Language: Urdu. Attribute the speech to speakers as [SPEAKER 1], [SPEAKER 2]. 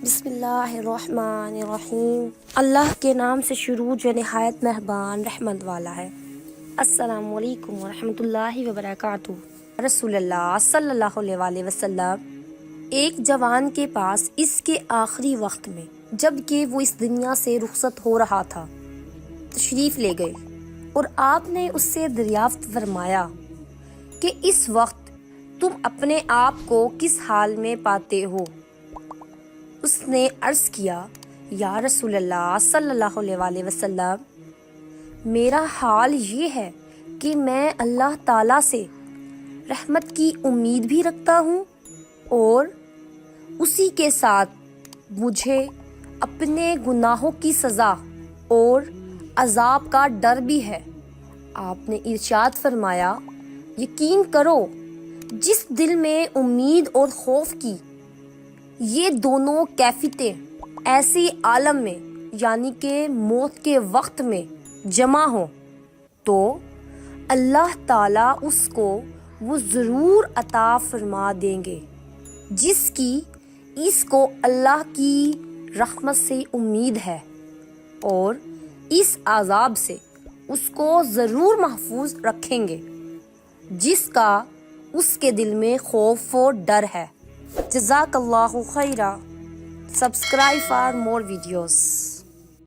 [SPEAKER 1] بسم اللہ الرحمن الرحیم۔ اللہ کے نام سے شروع جو نہایت مہربان رحمت والا ہے۔ السلام علیکم ورحمۃ اللہ وبرکاتہ۔ رسول اللہ صلی اللہ علیہ وآلہ وسلم ایک جوان کے پاس اس کے آخری وقت میں، جب کہ وہ اس دنیا سے رخصت ہو رہا تھا، تشریف لے گئے اور آپ نے اس سے دریافت فرمایا کہ اس وقت تم اپنے آپ کو کس حال میں پاتے ہو؟ اس نے عرض کیا، یا رسول اللہ صلی اللہ علیہ وآلہ وسلم، میرا حال یہ ہے کہ میں اللہ تعالیٰ سے رحمت کی امید بھی رکھتا ہوں اور اسی کے ساتھ مجھے اپنے گناہوں کی سزا اور عذاب کا ڈر بھی ہے۔ آپ نے ارشاد فرمایا، یقین کرو جس دل میں امید اور خوف کی یہ دونوں کیفیتیں ایسی عالم میں یعنی کہ موت کے وقت میں جمع ہوں تو اللہ تعالیٰ اس کو وہ ضرور عطا فرما دیں گے جس کی اس کو اللہ کی رحمت سے امید ہے، اور اس عذاب سے اس کو ضرور محفوظ رکھیں گے جس کا اس کے دل میں خوف و ڈر ہے۔ جزاک اللہ خیرا۔ Subscribe for more videos.